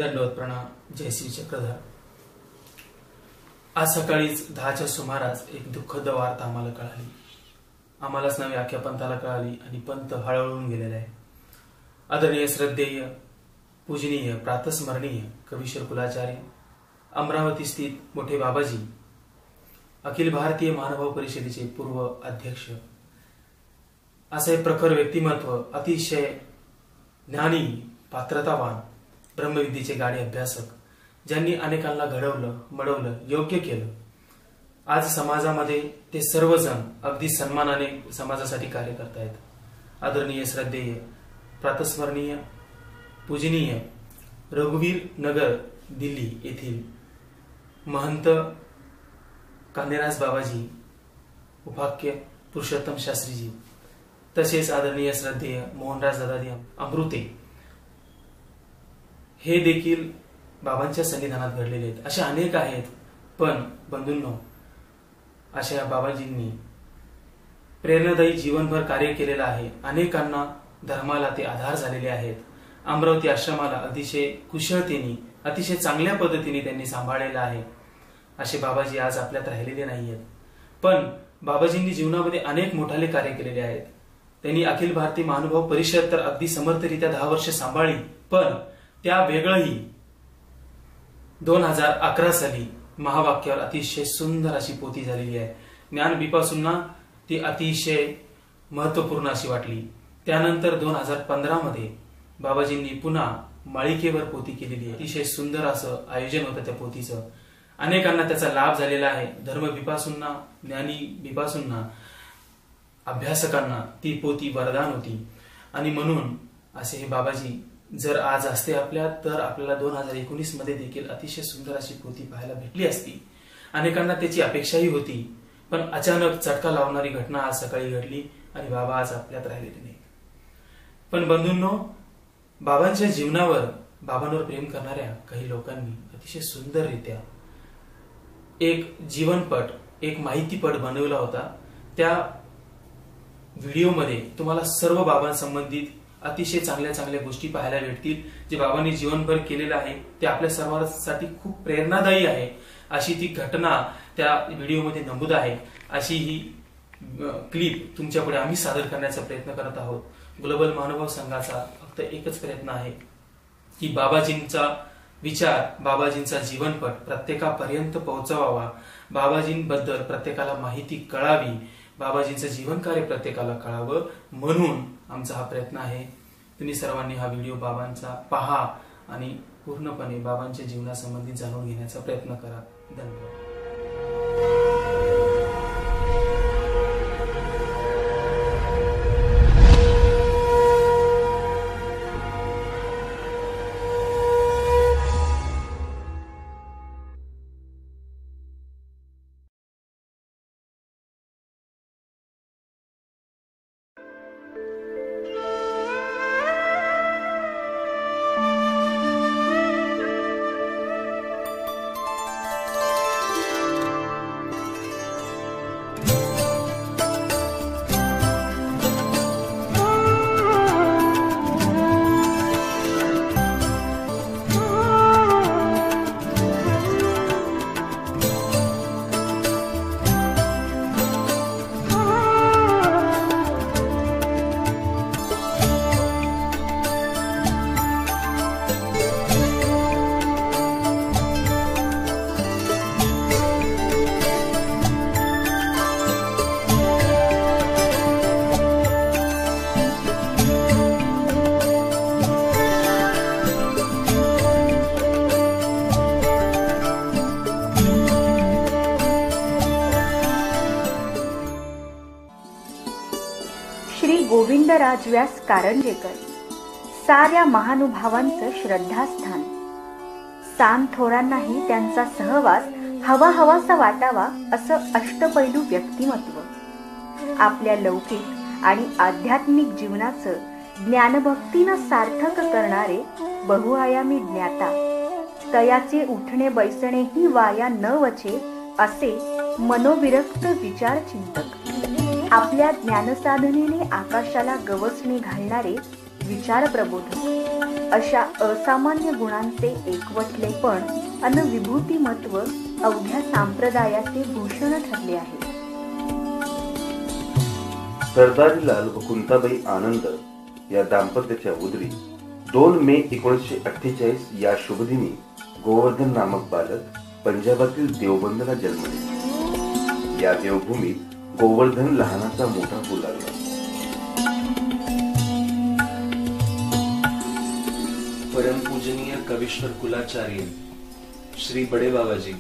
दंडवत प्रणाम. जय श्री चक्रधर. आज सकाळीच 10च्या सुमारास एक दुःखद वार्ता आम्हाला कळाली. आम्हालाच नव्हे अख्ख्या पंथाला कळाली आणि पंथ हळहळून गेलेला आहे. आदरणीय श्रद्धेय पूजनीय प्रातस्मरणीय कवीश्वर कुलाचार्य अमरावती स्थित मोठे बाबाजी अखिल भारतीय महानुभाव परिषदेचे पूर्व अध्यक्ष असे प्रखर व्यक्तिमत्व, अतिशय ज्ञानी, पात्रतावान, ब्रह्मविद्येचे गाढे अभ्यासक, ज्यांनी अनेकांना घडवलं, मडवलं, योग्य केलं. आज समाजामध्ये ते सर्वजण अगदी सन्मानाने समाजासाठी कार्य करतायत. आदरणीय श्रद्धेय प्रातस्मरणीय पूजनीय रघुवीर नगर दिल्ली येथील महंत कान्हेराज बाबाजी, उपाख्य पुरुषोत्तम शास्त्रीजी, तसेच आदरणीय श्रद्धेय मोहनराज दादाजी अमृते, हे देखील बाबांच्या सन्निधानात घडलेले आहेत. असे अनेक आहेत. पण बंधूंनो, अशा बाबाजींनी प्रेरणादायी जीवनभर कार्य केलेलं आहे. अनेकांना धर्माला ते आधार झालेले आहेत. अमरावती आश्रमाला अतिशय कुशलतेने, अतिशय चांगल्या पद्धतीने त्यांनी सांभाळलेला आहे. असे बाबाजी आज आपल्यात राहिलेले नाहीयेत. पण बाबाजींनी जीवनामध्ये अनेक मोठाले कार्य केलेले आहेत. त्यांनी अखिल भारतीय महानुभाव परिषद तर अगदी समर्थरित्या 10 वर्ष सांभाळली. पण त्या वेगळंही 2011 साली महावाक्यावर अतिशय सुंदर अशी पोथी झालेली आहे. ज्ञान बिपासूंना ती अतिशय महत्वपूर्ण अशी वाटली. त्यानंतर 2015 मध्ये बाबाजींनी पुन्हा माळिकेवर पोथी केलेली आहे. अतिशय सुंदर असं आयोजन होतं त्या पोथीचं. अनेकांना त्याचा लाभ झालेला आहे. धर्म बिपासूंना, ज्ञानी बिपासूंना, अभ्यासकांना ती पोथी वरदान होती. आणि म्हणून असे हे बाबाजी जर आज असते आपल्यात, तर आपल्याला 2019 मध्ये देखील अतिशय सुंदर अशी पोथी पाहायला भेटली असती. अनेकांना त्याची अपेक्षाही होती. पण अचानक चटका लावणारी घटना आज सकाळी घडली आणि बाबा आज आपल्यात राहिलेले नाही. पण बंधूंनो, बाबांच्या जीवनावर, बाबांवर प्रेम करणाऱ्या काही लोकांनी अतिशय सुंदररित्या एक जीवनपट, एक माहितीपट बनवला होता. त्या व्हिडिओमध्ये तुम्हाला सर्व बाबांसंबंधित अतिशय चांगल्या चांगल्या गोष्टी पाहायला भेटतील. जे बाबांनी जीवनभर केलेलं आहे ते आपल्या सर्वांसाठी खूप प्रेरणादायी आहे. अशी ती घटना त्या व्हिडिओमध्ये नमूद आहे. अशी ही क्लिप तुमच्यापुढे आम्ही सादर करण्याचा प्रयत्न करत आहोत. ग्लोबल महानुभाव संघाचा फक्त एकच प्रयत्न आहे की बाबाजींचा विचार, बाबाजींचा जीवनपट प्रत्येकापर्यंत पोहोचवावा. बाबाजींबद्दल प्रत्येकाला माहिती कळावी. बाबाजींचं जीवन कार्य प्रत्येकाला कळावं, म्हणून आमचा हा प्रयत्न आहे. तुम्ही सर्वांनी हा व्हिडिओ बाबांचा पहा आणि पूर्णपणे बाबांच्या जीवनासंबंधी जाणून घेण्याचा प्रयत्न करा. धन्यवाद. श्री गोविंदराज व्यास कारंजेकर साऱ्या महानुभावांचं श्रद्धास्थान. सान थोरांनाही त्यांचा सहवास हवा हवासा वाटावा असं अष्टपैलू व्यक्तिमत्व. आपल्या लौकिक आणि आध्यात्मिक जीवनाचं ज्ञानभक्तीनं सार्थक करणारे बहुआयामी ज्ञाता. तयाचे उठणे बैसणे ही वाया न वचे असे मनोविरक्त विचार चिंतक. आपल्या ज्ञानसाधनेने आकाशाला गवसणी घालणारे विचार प्रबोधक. अशा असामान्य गुणांचे एकवटलेपण अन विभूतिमत्व अवघ्या संप्रदायाचे भूषण ठरले आहे. सरदारीलाल व कुंताबाई आनंद या दाम्पत्याच्या उदरी 2 मे 1948 या शुभदिनी गोवर्धन नामक बालक पंजाबातील देवबंदला जन्मले. या देवभूमीत गोवर्धन लहानाचा मोठा होऊ लागला. परम पूजनीय कविश्वर कुलाचार्य श्री बड़े बाबा जी,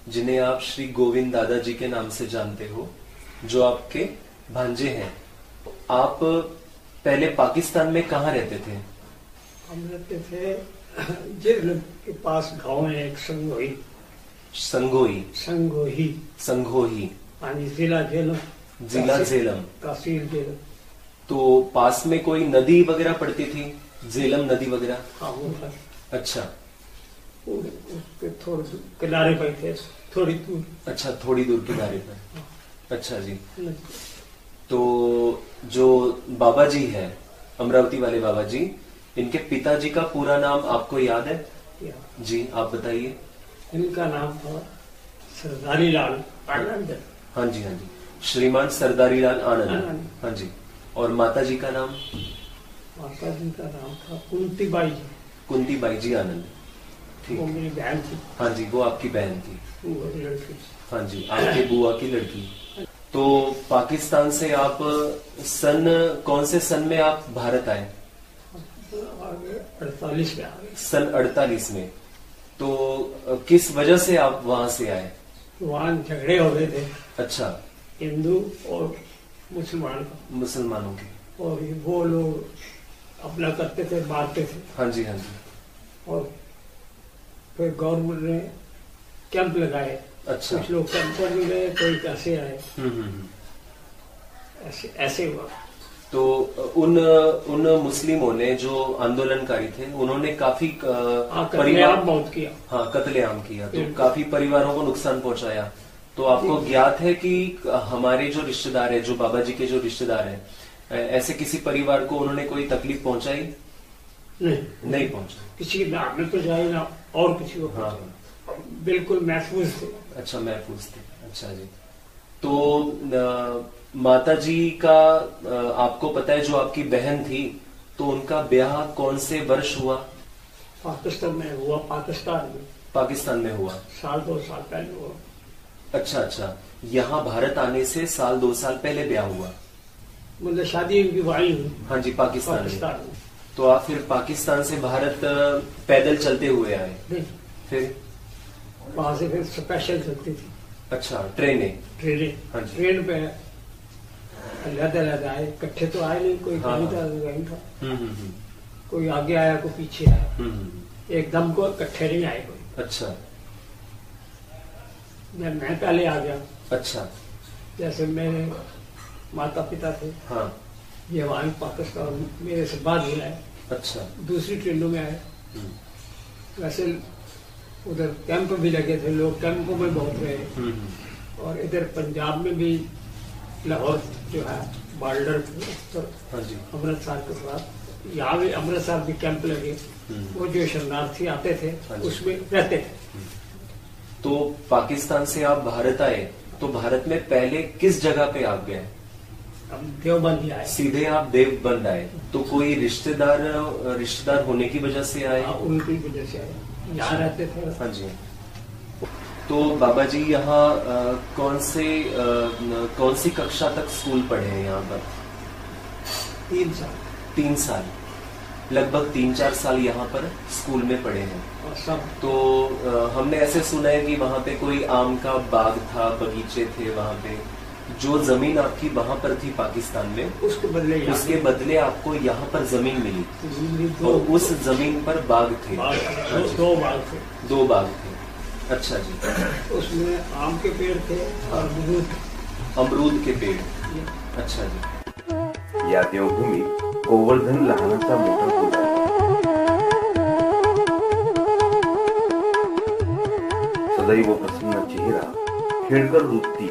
जिन्हें आप श्री गोविंद दादाजी के नाम से जानते हो, जो आपके भांजे हैं. आप पहले पाकिस्तान में कहाँ रहते थे? हम रहते थे जेल के पास गांव है एक संगोही. संगोई. संगोही. संगोही. जिला झेलम. जिला झेलम. तहसील झेलम. तो पास में कोई नदी वगैरह पड़ती थी? झेलम नदी वगैरह? हाँ वो था. अच्छा. उसके थोड़े किनारे पर थे, थोड़ी दूर. अच्छा, थोड़ी दूर किनारे पर. अच्छा जी. तो जो बाबा जी है, अमरावती वाले बाबा जी, इनके पिताजी का पूरा नाम आपको याद है? जी, आप बताइए. इनका नाम था सरदारी लाल आनंद. हाँ जी, हाँ जी, श्रीमान सरदारी लाल आनंद. हाँ जी. और माता जी का नाम? माता जी का नाम था कुंतीबाई जी. कुंतीबाई जी आनंद. ठीक. वो मेरी बहन थी. हाँ जी, वो आपकी बहन थी. वो लड़की. हाँ जी, आपके बुआ की लड़की. तो पाकिस्तान से आप कौन से सन में आप भारत आए? 48 में आ गए. सन 48 में. तो किस वजह से आप वहां से आए? वहां झगड़े हो रहे थे. अच्छा. हिंदू और मुसलमानों के. और वो लोग अपना करते थे, मारते थे. हाँ जी, हाँ जी. और फिर गवर्नमेंट ने कैंप लगाए. अच्छा. कुछ लोग कैंपर में गए, कोई कैसे आए. ऐसे हुआ. तो उन मुस्लिमों ने जो आंदोलनकारी थे, उन्होंने काफी कत्लेआम बहुत किया. हाँ, कत्लेआम किया. तो काफी परिवारों को नुकसान पहुंचाया. तो आपको ज्ञात है कि हमारे जो रिश्तेदार है, जो बाबा जी के जो रिश्तेदार है, ऐसे किसी परिवार को उन्होंने कोई तकलीफ पहुंचाई? नहीं पहुंचाई. किसी की नाम में पहुंचाई ना और किसी को. हाँ, बिल्कुल महफूज थे. अच्छा, महफूज थे. अच्छा जी. तो माता जी का आपको पता है, जो आपकी बहन थी, तो उनका ब्याह कौन से वर्ष हुआ? पाकिस्तान में हुआ. पाकिस्तान में हुआ. 2 साल पहले हुआ. अच्छा अच्छा. यहाँ भारत आने से 2 साल पहले ब्याह हुआ. मतलब शादी उनकी वहीं हुई. हाँ जी, पाकिस्तान में. तो आप फिर पाकिस्तान से भारत पैदल चलते हुए आए? नहीं. फिर वहां से फिर स्पेशल चलती थी. अच्छा, ट्रेनें. हाँ जी. ट्रेन पे अलग आए. इकट्ठे तो आए नहीं. कोई कहीं था. कोई आगे आया, कोई पीछे आया. एकदम को इकट्ठे नहीं आए कोई. अच्छा. मैं पहले आ गया. अच्छा. जैसे मेरे माता पिता थे. हाँ. ये वहां पाकिस्तान मेरे से बाद ही आए. अच्छा. दूसरी ट्रेनों में आए. वैसे उधर कैंप भी लगे थे, लोग कैंपों में बहुत रहे. और इधर पंजाब में भी लाहौर जो है बॉर्डर अमृतसर के साथ, यहाँ भी अमृतसर भी कैंप लगे. वो जो शरणार्थी आते थे उसमें रहते थे. तो पाकिस्तान से आप भारत आए, तो भारत में पहले किस जगह पे आप गए? देवबंद ही आए. सीधे आप देवबंद आए. तो कोई रिश्तेदार होने की वजह से आए? उनकी वजह से आए. यहाँ रहते थे. हाँ जी. तो बाबा जी यहाँ कौन सी कक्षा तक स्कूल पढ़े हैं यहाँ पर? 3 साल. 3 साल. लगभग 3-4 साल यहाँ पर स्कूल में पढ़े हैं. तो हमने ऐसे सुना है कि वहाँ पे कोई आम का बाग था, बगीचे थे वहाँ पे. जो जमीन आपकी वहाँ पर थी पाकिस्तान में, उसके बदले आपको यहाँ पर जमीन मिली. और उस जमीन पर बाग थे. 2 बाग थे. 2 बाग थे. अच्छा जी. उसमें आम के पेड़ थे और अमरूद के पेड़. अच्छा जी. या देवभूमी गोवर्धन लहानाचा मोठा होऊ लागला. सदैव प्रसन्न चेहरा, खेळकर वृत्ती,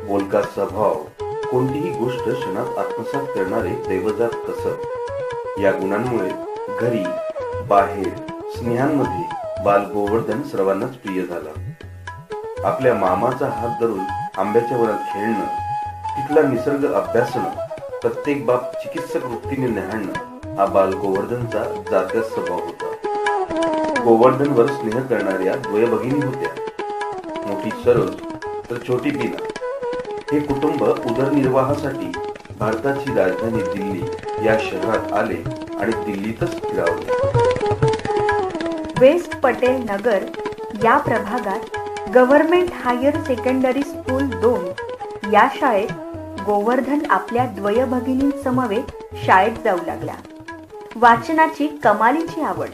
बोलका स्वभाव, कोणतीही गोष्ट क्षणात आत्मसात करणारे दैवजात कसब, या गुणांमुळे घरी बाहेर स्नेहांमध्ये बाल गोवर्धन सर्वांनाच प्रिय झाला. आपल्या मामाचा हात धरून आंब्याच्या वनात खेळणं, तिथला निसर्ग अभ्यासणं, प्रत्येक बाब चिकित्सक वृत्तीने न्याहाळणं हा बाल गोवर्धनचा जात्याच स्वभाव होता. गोवर्धनवर स्नेह करणाऱ्या द्वयभगिनी होत्या. मोठी सरोज तर छोटी बीना. हे कुटुंब उदरनिर्वाहासाठी भारताची राजधानी दिल्ली या शहरात आले आणि दिल्लीतच स्थिरावले. वेस्ट पटेल नगर या प्रभागात गव्हर्नमेंट हायर सेकंडरी स्कूल 2 या शाळेत गोवर्धन आपल्या द्वयभगिनींसमवेत शाळेत जाऊ लागला. वाचनाची कमालीची आवड,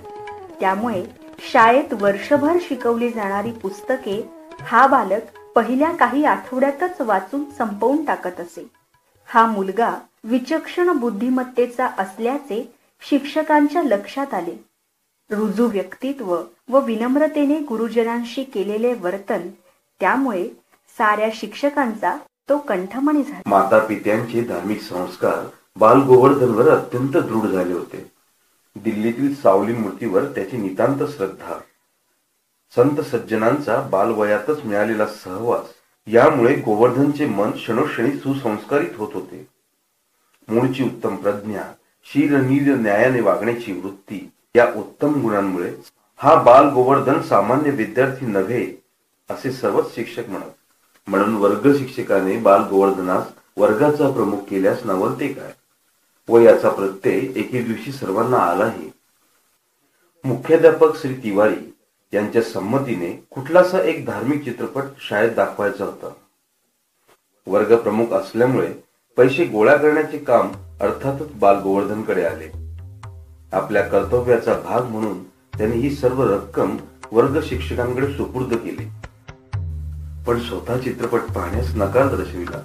त्यामुळे शाळेत वर्षभर शिकवली जाणारी पुस्तके हा बालक पहिल्या काही आठवड्यातच वाचून संपवून टाकत असे. हा मुलगा विचक्षण बुद्धिमत्तेचा असल्याचे शिक्षकांच्या लक्षात आले. रुजू व्यक्तित्व व विनम्रतेने गुरुजनांशी केलेले वर्तन, त्यामुळे साऱ्या शिक्षकांचा तो कंठमणी झाला. माता पित्यांचे धार्मिक संस्कार बाल गोवर्धनवर अत्यंत दृढ झाले होते. दिल्लीतील सावली मूर्तीवर त्याची नितांत श्रद्धा, संत सज्जनांचा बालवयातच मिळालेला सहवास यामुळे गोवर्धनचे मन क्षणोक्षणी सुसंस्कारित होत होते. मूळची उत्तम प्रज्ञा, शीलनील न्यायाने वागण्याची वृत्ती या उत्तम गुणांमुळे हा बाल गोवर्धन सामान्य विद्यार्थी नव्हे असे सर्वच शिक्षक म्हणत. म्हणून वर्ग शिक्षकाने बाल गोवर्धनास वर्गाचा प्रमुख केल्यास नवलते काय, व याचा प्रत्यय एके दिवशी सर्वांना आलाही. मुख्याध्यापक श्री तिवारी यांच्या संमतीने कुठलासा एक धार्मिक चित्रपट शाळेत दाखवायचा होता. वर्ग प्रमुख असल्यामुळे पैसे गोळा करण्याचे काम अर्थातच बाल गोवर्धनकडे आले. आपल्या कर्तव्याचा भाग म्हणून त्यांनी ही सर्व रक्कम वर्ग शिक्षकांकडे सुपूर्द केली. पण स्वतः चित्रपट पाहण्यास नकार दर्शविला.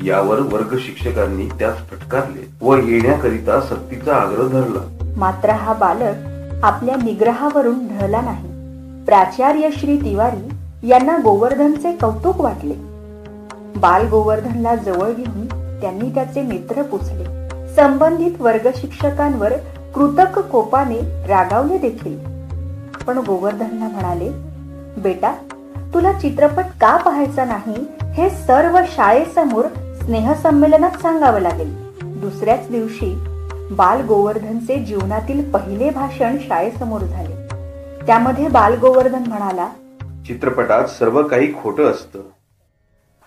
यावर वर्ग शिक्षकांनी त्यास फटकारले व येण्याकरिता सक्तीचा आग्रह धरला. मात्र हा बालक आपल्या निग्रहावरून ढळला नाही. प्राचार्य श्री तिवारी यांना गोवर्धनचे कौतुक वाटले. बाल गोवर्धनला जवळ घेऊन त्यांनी त्याचे नेत्र पुसले. संबंधित वर्ग शिक्षकांवर कृतक कोपाने रागावले देखील. पण गोवर्धनला म्हणाले, बेटा, तुला चित्रपट का पाहायचा नाही हे सर्व शाळेसमोर स्नेहसंमेलनात सांगावं लागेल. दुसऱ्याच दिवशी बाल गोवर्धनचे जीवनातील पहिले भाषण शाळेसमोर झाले. त्यामध्ये बाल गोवर्धन म्हणाला, चित्रपटात सर्व काही खोटं असतं.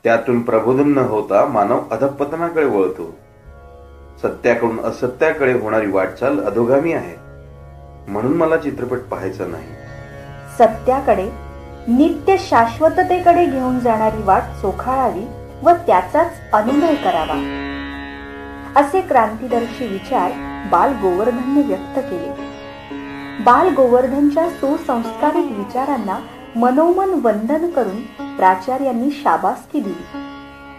त्यातून प्रबोधन न होता मानव अधःपतनाकडे वळतो. सत्याकडून असत्याकडे होणारी वाटचाल अधोगामी आहे. म्हणून मला चित्रपट पाहायचा नाही. सत्याकडे, नित्य शाश्वततेकडे घेऊन जाणारी वाट चोखाळावी व त्याचाच अनुनय करावा, असे क्रांतिदर्शी विचार बाल गोवर्धनने व्यक्त केले. बाल गोवर्धनच्या सुसंस्कारित विचारांना मनोमन वंदन करून प्राचार्यांनी शाबासकी दिली,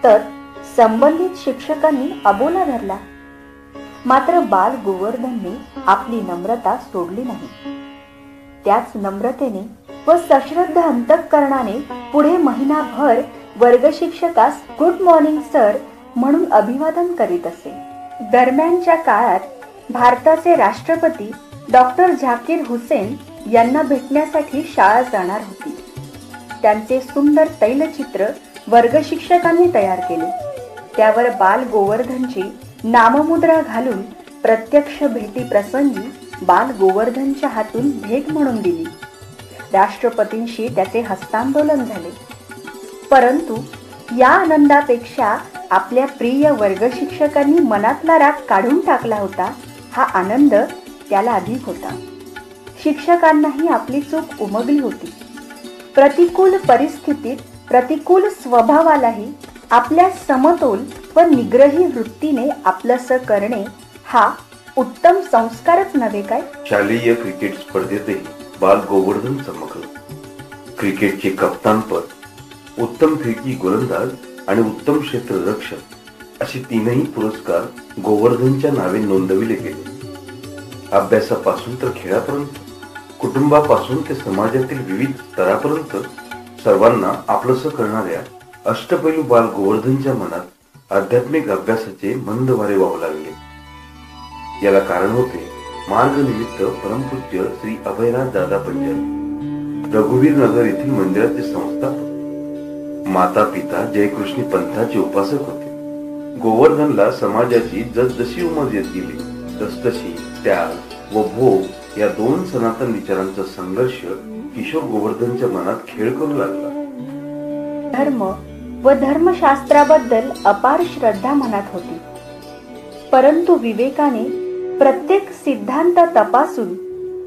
तर संबंधित शिक्षकांनी अबोला धरला. मात्र बाल गोवर्धनने आपली नम्रता सोडली नाही. त्याच नम्रतेने व सश्रद्ध अंतःकरणाने पुढे महिनाभर वर्ग शिक्षकास गुड मॉर्निंग सर म्हणून अभिवादन करीत असे. दरम्यानच्या काळात भारताचे राष्ट्रपती डॉक्टर झाकीर हुसेन यांना भेटण्यासाठी शाळा जाणार होती. त्यांचे सुंदर तैलचित्र वर्ग शिक्षकांनी तयार केले. त्यावर बाल गोवर्धनची नाममुद्रा घालून प्रत्यक्ष भेटी प्रसंगी बाल गोवर्धनच्या हातून भेट म्हणून दिली. राष्ट्रपतींशी त्याचे हस्तांदोलन झाले. परंतु या आनंदापेक्षा आपल्या प्रिय वर्ग शिक्षकांनी मनातला राग काढून टाकला होता हा आनंद त्याला अधिक होता. शिक्षकांनाही आपली चूक उमगली होती. प्रतिकूल परिस्थितीत प्रतिकूल स्वभावालाही आपल्या समतोल व निग्रही वृत्तीने आपलंसं करणे हा उत्तम संस्कारच नव्हे काय? शालेय क्रिकेट स्पर्धेतही बाल गोवर्धन चमकलं. क्रिकेटचे कप्तानपद, उत्तम फिरकी गोलंदाज आणि उत्तम क्षेत्ररक्षक असे तीनही पुरस्कार गोवर्धनच्या नावे नोंदविले गेले. अभ्यासापासून तर खेळापर्यंत, कुटुंबापासून ते समाजातील विविध स्तरापर्यंत सर्वांना आपलंसं करणाऱ्या अष्टपैलू बाल गोवर्धनच्या मनात आध्यात्मिक अभ्यासाचे मंद वारे वाहू लागले. याला कारण होते मार्ग निमित्त परमपूज्य श्री अभयनाथ दादा पंजाबी रघुवीर नगर येथील मंदिराचे संस्थापक, माता पिता जयकृष्णी पंथाचे उपासक होते. गोवर्धनला समाजाची जसजशी उमज येत गेली तसतशी त्याग व भोग या दोन सनातन विचारांचा संघर्ष किशोर गोवर्धनच्या मनात खेळ करू लागला. धर्म व धर्मशास्त्राबद्दल अपार श्रद्धा मनात होती, परंतु विवेकाने प्रत्येक सिद्धांत तपासून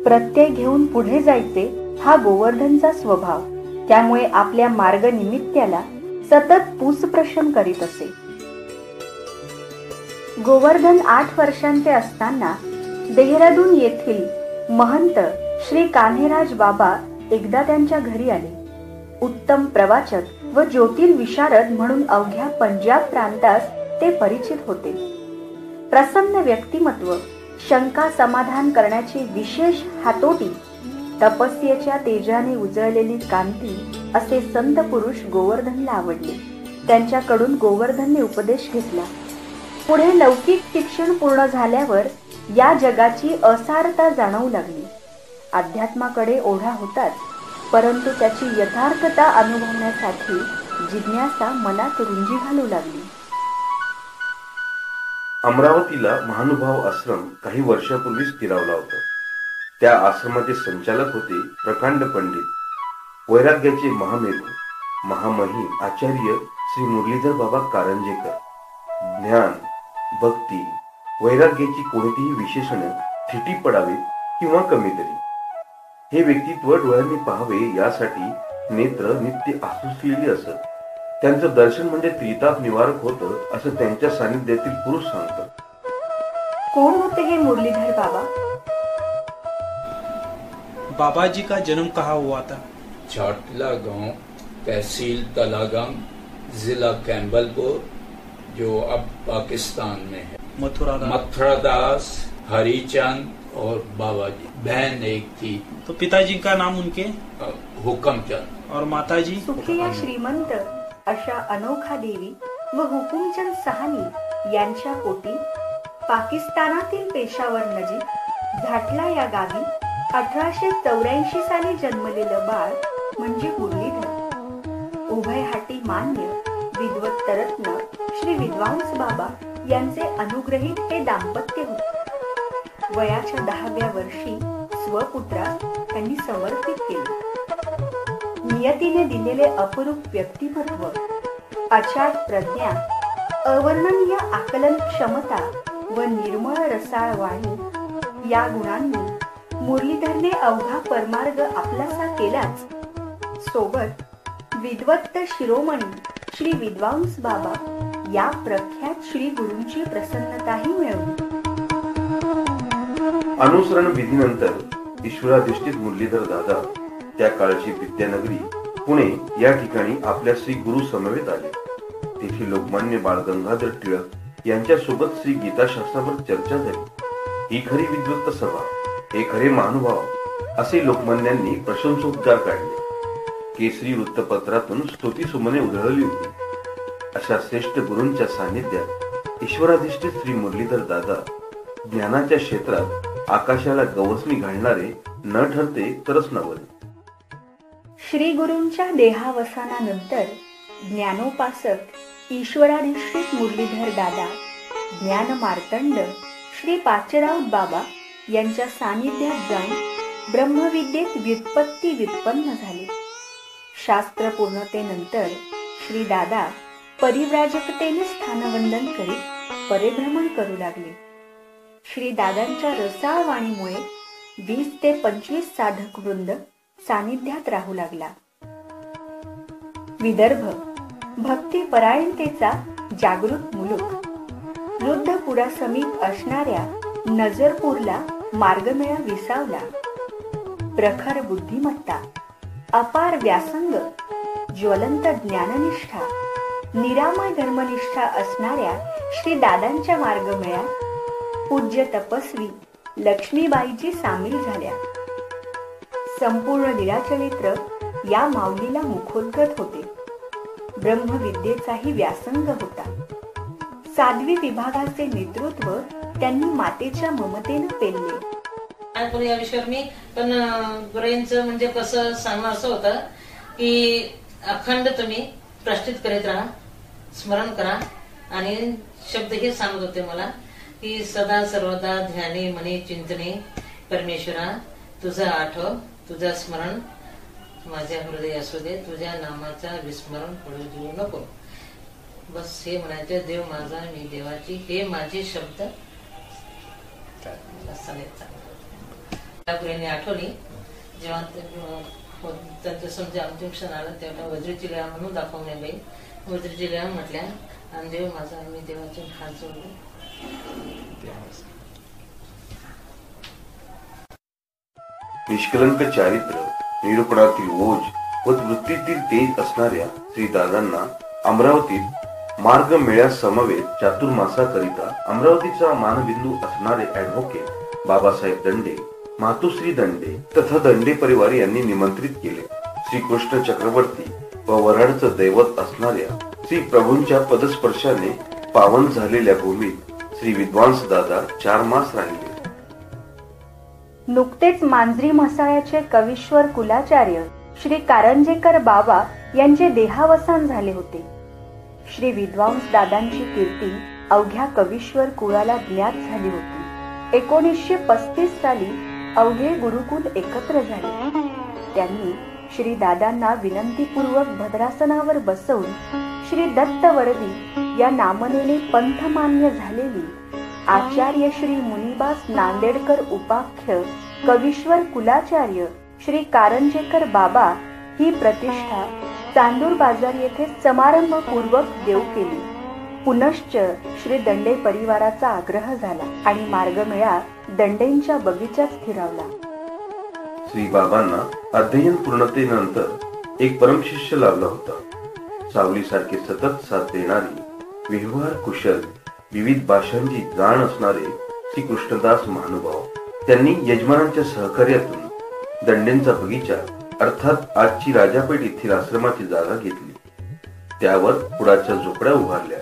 प्रत्यय घेऊन पुढे जायचे हा गोवर्धनचा स्वभाव. त्यामुळे आपल्या मार्गनिमित्याला सतत पूसप्रशन करीत असे. गोवर्धन 8 वर्षांचे असताना देहरादून येथील महंत श्री कान्हेराज बाबा एकदा त्यांच्या घरी आले. उत्तम प्रवाचक व ज्योतिर्विशारद म्हणून अवघ्या पंजाब प्रांतास ते परिचित होते. प्रसन्न व्यक्तिमत्व, शंका समाधान करण्याची विशेष हातोटी, तपस्येच्या तेजाने उजळलेली कांती असे संत पुरुष गोवर्धनला आवडले. त्यांच्याकडून गोवर्धनने उपदेश घेतला. पुढे लौकिक शिक्षण पूर्ण झाल्यावर या जगाची असारता जाणवू लागली. अध्यात्माकडे ओढा होताच, परंतु त्याची यथार्थता अनुभवण्यासाठी जिज्ञासा मनात रुंजी घालू लागली. अमरावतीला महानुभाव आश्रम काही वर्षापूर्वी स्थिरावला होता. त्या आश्रमाचे संचालक होते प्रकांड पंडित, वैराग्याचे महामेरू, महामहिम आचार्य श्री मुरलीधर बाबा कारंजेकर. ज्ञान, भक्ती, वैराग्याची कोणतीही विशेषणे थिटी पडावीत किंवा कमी तरी. हे व्यक्तित्व डोळ्यांनी पाहावे यासाठी नेत्र नित्य आसुसलेली असत. त्यांचं दर्शन म्हणजे त्रिताप निवारक होतं असं त्यांच्या सानिध्यातील पुरुष सांगतात. कोण होते हे मुरलीधर बाबा? बाबा जी का जन्म कहाँ हुआ था? चाटला गांव, तहसील तलागंग, जिला कैम्बलपुर, जो अब पाकिस्तान में है. मथुरादास, हरिचंद और बाबा जी. बहन एक थी. तो पिताजी का नाम उनके? हुकमचंद. और माताजी? सुखिया श्रीमंत अशा अनोखा देवी व हुकुमचंद सहानी यांच्या पोटी पाकिस्तानातील पेशावर नजीक झाटला या गावी 1884 साली जन्मलेलं बाळ म्हणजे मुरलीधर. उभयहाटी मान्य विद्वत रत्न श्री विद्वांस बाबा यांचे अनुग्रहित हे दाम्पत्य होते. वयाच्या 10व्या वर्षी स्वपुत्रास त्यांनी समर्पित केले. नियतीने दिलेले अपरूप व्यक्तिमत्व, अचाट प्रज्ञा, अवर्णनीय आकलन क्षमता व निर्मळ रसाळ वाणी या गुणांनी मुरलीधरने अवघा परमार्ग आपलासा केलाच, सोबत विद्वत्त शिरोमणी श्री विद्वांस बाबा या प्रख्यात श्री गुरूंची प्रसन्नताही मिळवली. अनुसरण विधीनंतर ईश्वराधिष्ठित मुरलीधर दादा त्या काळची विद्यानगरी पुणे या ठिकाणी आपल्या श्री गुरु समवेत आले. तेथे लोकमान्य बाळ गंगाधर टिळक यांच्या सोबत श्री गीताशास्त्रावर चर्चा झाली. ही खरी विद्वत्त सभा, हे खरे महानुभाव असे लोकमान्यांनी प्रशंसोद्गार काढले. केसरी वृत्तपत्रातून स्तुती सुमने उधळली होती. अशा श्रेष्ठ गुरूंच्या सानिध्यात ईश्वराधिष्ठित श्री मुरलीधर दादा ज्ञानाच्या क्षेत्रात आकाशाला गवसणी घालणारे न ठरते तरच नवले. श्री गुरूंच्या देहावसानानंतर ज्ञानोपासक ईश्वराधिष्ठित मुरलीधर दादा ज्ञान मार्तंड श्री पाचराव बाबा यांच्या सानिध्यात जाऊन ब्रह्मविद्येत व्युत्पत्ती व्युत्पन्न झाले. शास्त्र पूर्णतेनंतर श्री दादा परिव्राजकतेने स्थानवंदन करीत परिभ्रमण करू लागले. श्री दादांच्या रसाळ वाणीमुळे 20 ते 25 साधक वृंद सानिध्यात राहू लागला. विदर्भ भक्ती परायणतेचा जागृत मुलूक, रुद्धपुरासमीप असणाऱ्या नजरपूरला मार्गमेळा विसावला. प्रखर बुद्धिमत्ता, अपार व्यासंग, ज्वलंत ज्ञाननिष्ठा, निरामय धर्मनिष्ठा असणाऱ्या श्री दादांच्या मार्गमेळ्यात पूज्य तपस्वी लक्ष्मीबाईजी सामील झाल्या. संपूर्ण लीळाचरित्र या माऊलीला मुखोद्गत होते. ब्रह्मविद्येचाही व्यासंग होता. साध्वी विभागाचे नेतृत्व त्यांनी मातेच्या ममतेनं पेलले. पण या विषयावर मी पण गुरुजींचं म्हणजे कसं सांगणं असं होतं की अखंड तुम्ही प्रश्नित करीत राहा, स्मरण करा. आणि शब्द हे सांगत होते मला की सदा सर्वदा ध्याने मने चिंतने परमेश्वरा तुझं आठव, तुझं स्मरण माझ्या हृदय असू दे, तुझ्या नामाचा विस्मरण पडू देऊ नको. बस हे म्हणायचे, देव माझा मी देवाची, हे माझे शब्द गुरुंनी आठवली. जेव्हा त्यांचं समजा अंतिम क्षण आला तेव्हा वज्रीची लीळा म्हणून दाखवणे बाई. वज्रीची लीळा म्हटल्या आणि देव माझा मी देवाचे हात जोडले. निष्कलंक चारित्र्य, निरूपणातील ओज व वृत्तीतील तेज असणाऱ्या श्री दादांना अमरावतीत मार्ग मेळ्या समवेत चातुर्मासाकरिता अमरावतीचा मानबिंदू असणारे ऍडव्होकेट बाबासाहेब दंडे, मातुश्री दंडे तथा दंडे परिवार यांनी निमंत्रित केले. श्रीकृष्ण चक्रवर्ती व वऱ्हाडचं दैवत असणाऱ्या श्री प्रभूंच्या पदस्पर्शाने पावन झालेल्या भूमीत श्री विद्वांस दादा 4 मास राहिले. नुकतेच मांजरी म्हसाळ्याचे कवीश्वर कुलाचार्य श्री कारंजेकर बाबा यांचे देहावसान झाले होते. श्री विद्वांस दादांची कीर्ती अवघ्या कवीश्वर कुळाला ज्ञात झाली होती. 1935 साली अवघे गुरुकुल एकत्र झाले. त्यांनी श्री दादांना विनंतीपूर्वक भद्रासनावर बसवून श्री दत्त वरदी या नामनेने पंथमान्य झालेली आचार्य श्री मुनिबास नांदेडकर उपाख्य कवीश्वर कुलाचार्य श्री कारंजेकर बाबा ही प्रतिष्ठा चांदूर बाजार येथे समारंभपूर्वक देऊ केली. पुनश्च श्री दंडे परिवाराचा आग्रह झाला आणि मार्गमेळा दंडेंच्या बगीचात स्थिरावला. श्री बाबांना अध्ययन पूर्णतेनंतर एक परमशिष्य लाभला होता. सावलीसारखे सतत साथ देणारी, व्यवहार कुशल, विविध भाषांची जाण असणारे श्री कृष्णदास महानुभाव. त्यांनी यजमानांच्या सहकार्यातून दंडेंचा बगीचा अर्थात आजची राजापेठ येथील आश्रमाची जागा घेतली. त्यावर पुडाच्या झोपड्या उभारल्या.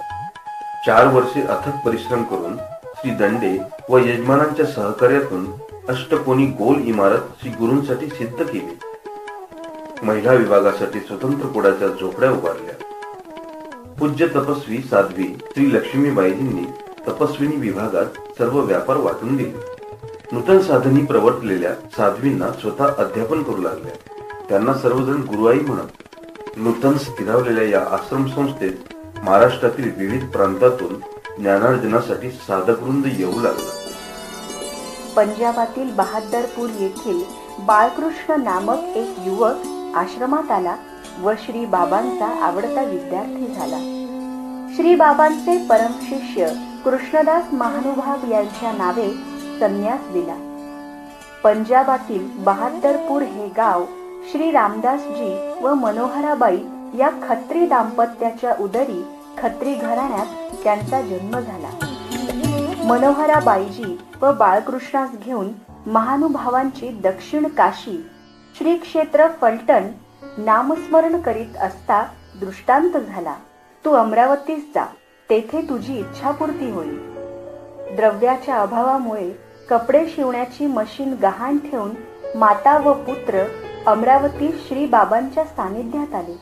4 वर्षे अथक परिश्रम करून श्री दंडे व यजमानांच्या सहकार्यातून अष्टकोनी गोल इमारत श्री गुरूंसाठी सिद्ध केली. महिला विभागासाठी स्वतंत्र पुडाच्या झोपड्या उभारल्या. पूज्य तपस्वी साध्वी श्री लक्ष्मीबाईजींनी तपस्विनी विभागात सर्व व्यापार वाटून दिले. नूतन साधनी प्रवर्तलेल्या साध्वींना स्वतः अध्यापन करू लागल्या. त्यांना सर्वजण गुरुआई म्हणत. नूतन स्थिरावलेल्या या आश्रम संस्थेत महाराष्ट्रातील विविध प्रांतातून ज्ञानार्जनासाठी साधकवृंद येऊ लागला. पंजाबातील बहादरपूर येथील बाळकृष्ण नामक एक युवक आश्रमात आला व श्री बाबांचा आवडता विद्यार्थी झाला. श्री बाबांचे परमशिष्य कृष्णदास महानुभाव यांच्या नावे संन्यास दिला. पंजाबातील बहादरपूर हे गाव श्री रामदासजी व मनोहराबाई या खत्री दाम्पत्याच्या उदरी खत्री घराण्यात त्यांचा जन्म झाला. मनोहराबाईजी व बाळकृष्णास घेऊन महानुभावांची दक्षिण काशी श्री क्षेत्र फलटण नामस्मरण करीत असता दृष्टांत झाला, तू अमरावतीस जा, तेथे तुझी इच्छापूर्ती होईल. द्रव्याच्या अभावामुळे कपडे शिवण्याची मशीन गहाण ठेवून माता व पुत्र अमरावती श्री बाबांच्या सानिध्यात आले.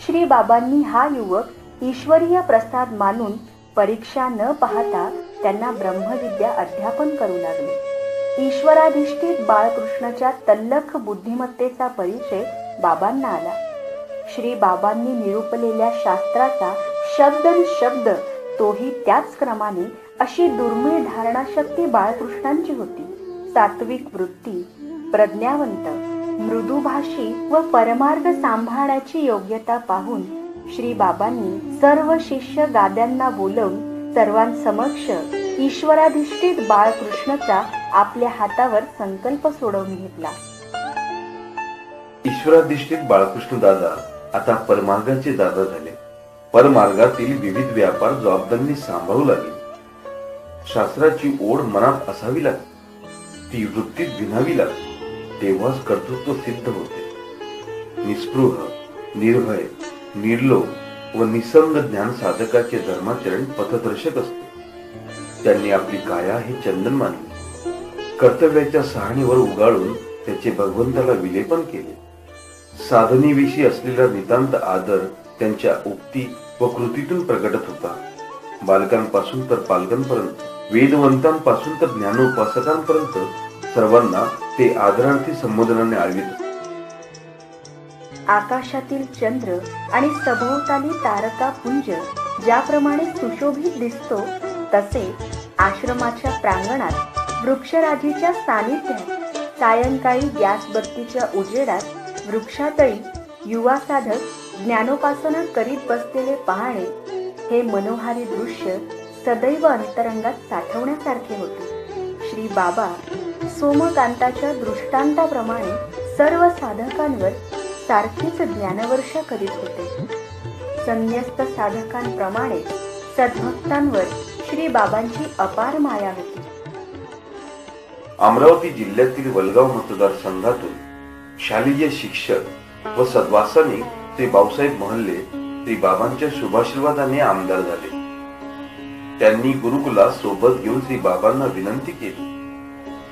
श्री बाबांनी हा युवक ईश्वरीय प्रसाद मानून परीक्षा न पाहता त्यांना ब्रह्मविद्या अध्यापन करू लागले. ईश्वराधिष्ठित बाळकृष्णाच्या तल्लख बुद्धिमत्तेचा परिचय बाबांना आला. श्री बाबांनी निरूपलेल्या शास्त्राचा शब्द तोही त्याच क्रमाने अशी दुर्मिळ धारणाशक्ती बाळकृष्णांची होती. सात्विक वृत्ती, प्रज्ञावंत, मृदुभाषी व परमार्ग सांभाळण्याची योग्यता पाहून श्री बाबांनी सर्व शिष्य गाद्यांना बोलवून सर्वांसमक्ष ईश्वराधिष्ठित बाळकृष्णाचा आपल्या हातावर संकल्प सोडवून घेतला. ईश्वराधिष्ठित बाळकृष्ण दादा आता परमार्गाचे दादा झाले. परमार्गातील विविध व्यापार जबाबदारीने सांभाळू लागले. शास्त्राची ओढ मनात असावी लागते, ती वृत्तीत भिनावी लागते, तेव्हाच कर्तृत्व सिद्ध होते. निस्पृह, निर्भय, निर्लोभ व निसंग ज्ञान साधकाचे धर्माचरण पथदर्शक असते. त्यांनी आपली काया हे चंदन मानले. कर्तव्याच्या सहाणीवर उगाळून त्याचे भगवंताला विलेपन केले. साधनेविषयी असलेला नितांत आदर त्यांच्या उक्ती व कृतीतून प्रगटत होता. बालकांपासून तर पालकांपर्यंत, वेदवंतांपासून तर ज्ञानोपासकांपर्यंत सर्वांना ते आदरार्थी संबोधनाने आळवीत. आकाशातील चंद्र आणि सभोवताली तारकापुंज ज्याप्रमाणे सुशोभित दिसतो, तसे आश्रमाच्या प्रांगणात वृक्षराजीच्या सानिध्यात सायंकाळी गॅस बत्तीच्या उजेडात वृक्षातळी युवा साधक ज्ञानोपासना करीत बसलेले पाहणे हे मनोहारी दृश्य सदैव अंतरंगात साठवण्यासारखे होते. श्री बाबा सोमकांताच्या दृष्टांताप्रमाणे सर्व साधकांवर सारखीच ज्ञानवर्षा करीत होते. संन्यस्त साधकांप्रमाणे सद्भक्तांवर श्री बाबांची अपार माया होती. अमरावती जिल्ह्यातील वलगाव मतदारसंघातून शालेय शिक्षक व सद्वासनिक श्री भाऊसाहेब महल्ले श्री बाबांच्या शुभाशीर्वादाने आमदार झाले. त्यांनी गुरुकुला सोबत घेऊन श्री बाबांना विनंती केली,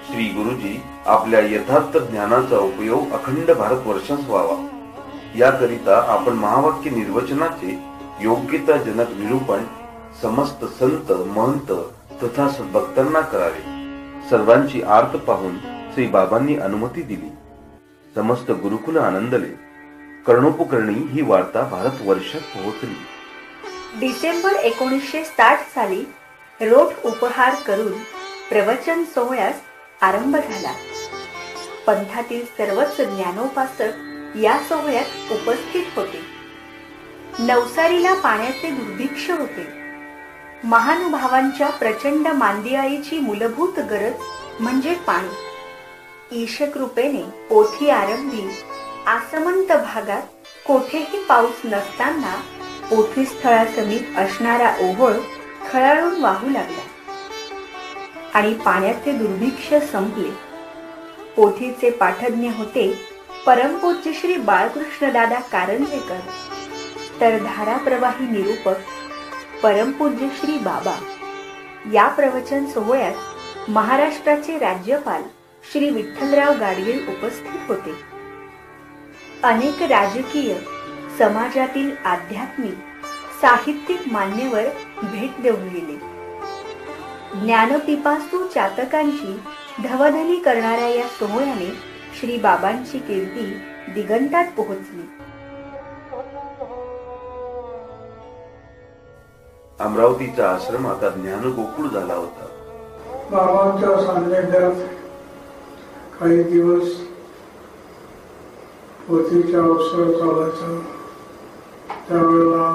श्री गुरुजी, आपल्या यथार्थ ज्ञानाचा उपयोग अखंड भारतवर्षास व्हावा, याकरिता आपण महावाक्य निर्वचनाचे योग्यताजनक निरूपण समस्त संत महंत तथा सद्भक्तांना करावे. सर्वांची आर्त पाहून श्री बाबांनी अनुमती दिली. समस्त गुरुकुल आनंदले. कर्णोपकर्णी ही वार्ता भारतवर्षात पोहोचली. डिसेंबर 1960 साली रोठ उपहार करून प्रवचन सोहळ्यास आरंभ झाला. पंथातील सर्वच ज्ञानोपासक या सोहळ्यात उपस्थित होते. नवसारीला पाण्याचे दुर्भिक्ष होते. महानुभावांच्या प्रचंड मांदियाळीची मूलभूत गरज म्हणजे पाणी. ईशकृपेने पोथी आरंभी आसमंत भागात कोठेही पाऊस नसताना पोथीस्थळासमीप असणारा ओहोळ खळाळून वाहू लागला आणि पाण्याचे दुर्भिक्ष संपले. पोथीचे पाठज्ञ होते परमपूज्य श्री बाळकृष्णदादा कारंजेकर, तर धाराप्रवाही निरूपक परमपूज्य श्री बाबा. या प्रवचन सोहळ्यात महाराष्ट्राचे राज्यपाल श्री विठ्ठलराव गाडगीळ उपस्थित होते. अनेक राजकीय, समाजातील आध्यात्मिक, साहित्यिक मान्यवर भेट देऊन गेले. ज्ञानपिपासू चातकांची धवधनी करणाऱ्या या सोहळ्याने श्री बाबांची कीर्ती दिगंतात पोहोचली. अमरावतीचा आश्रम आता ज्ञानगोकुळ झाला होता. बाबांच्या सान्निध्यात काही दिवस पोथीचा अवसर चालायचा. त्यावेळेला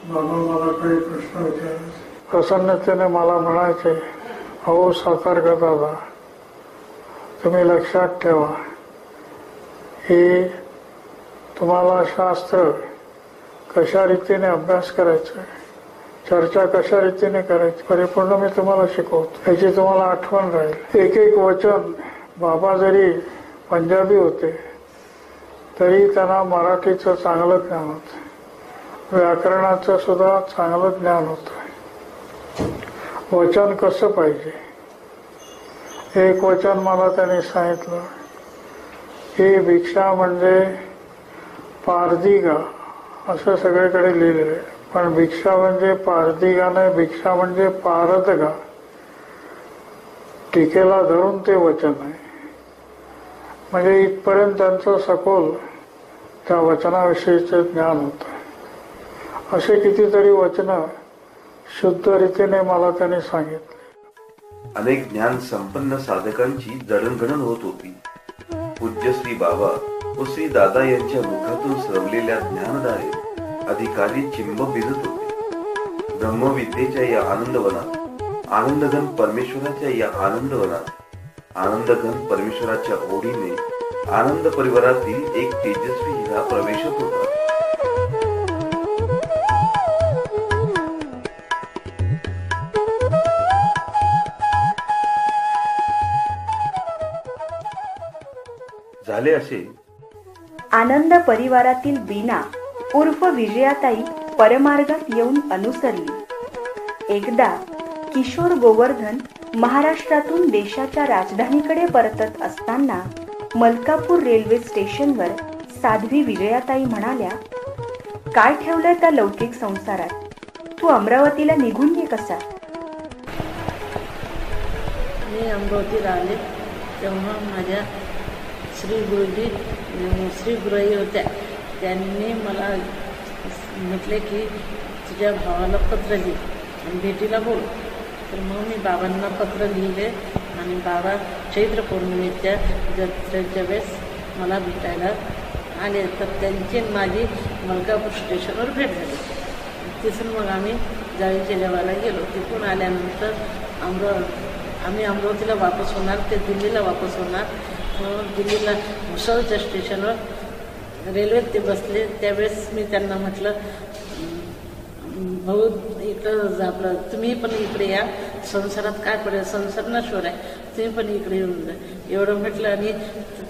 बाबा मला काही प्रश्न विचारायचे. प्रसन्नतेने मला म्हणायचे, अहो सातारकर दादा, तुम्ही लक्षात ठेवा, हे तुम्हाला शास्त्र कशा रीतीने अभ्यास करायचा, चर्चा कशा रीतीने करायची परिपूर्ण मी तुम्हाला शिकवतो, याची तुम्हाला आठवण राहील. एक एक वचन, बाबा जरी पंजाबी होते तरी त्यांना मराठीचं चांगलं ज्ञान होतं, व्याकरणाचं सुद्धा चांगलं ज्ञान होतं. वचन कसं पाहिजे, एक वचन मला त्यांनी सांगितलं की भिक्षा म्हणजे पारदिगा असं सगळीकडे लिहिलेलं आहे, पण भिक्षा म्हणजे पारदिगा नाही, भिक्षा म्हणजे पारदगा. टीकेला धरून ते वचन आहे. म्हणजे इथपर्यंत त्यांचं सखोल त्या वचनाविषयीचे ज्ञान होतं. असे कितीतरी वचन शुद्ध रीतीने मला त्यांनी सांगितले. अनेक ज्ञान संपन्न साधकांची जडणघडण होत होती. पूज्य श्री बाबा व श्री दादा यांच्या मुखातून स्रवलेल्या ज्ञानदायी अधिकारी चिंब भिजत होते. ब्रह्मविद्येच्या या आनंदवनात, आनंदघन परमेश्वराच्या या आनंदवनात, आनंदघन परमेश्वराच्या ओढीने आनंद परिवारातील एक तेजस्वी हिरा प्रवेशत होता. झाले असे, आनंद परिवारातील बीना उर्फ विजयाताई परमार्गात येऊन अनुसरली. एकदा किशोर गोवर्धन महाराष्ट्रातून देशाच्या राजधानीकडे परतत असताना मलकापूर रेल्वे स्टेशनवर साध्वी विजयाताई म्हणाल्या, काय ठेवलंय त्या लौकिक संसारात, तू अमरावतीला निघून ये कसा. मी अमरावतीला आले तेव्हा माझ्या श्री गुरुई होत्या. त्यांनी मला म्हटले की तुझ्या भावाला पत्र लिहि आणि भेटीला बोल. तर मग मी बाबांना पत्र लिहिले आणि बाबा चैत्र पौर्णिमेच्या जत्रेच्या वेळेस मला भेटायला आले. तर त्यांची माझी मलकापूर स्टेशनवर भेट झाली. तिथून मग आम्ही जाळीच्या देवाला गेलो. तिथून आल्यानंतर आम्ही अमरावतीला वापस होणार, ते दिल्लीला वापस होणार. दिल्लीला मुसळच्या स्टेशनवर रेल्वेत ते बसले. त्यावेळेस मी त्यांना म्हटलं, भाऊ इकडं आपलं तुम्ही पण इकडे या, संसारात काय पडेल, संसार नश्वर आहे, तुम्ही पण इकडे येऊन जा एवढं म्हटलं. आणि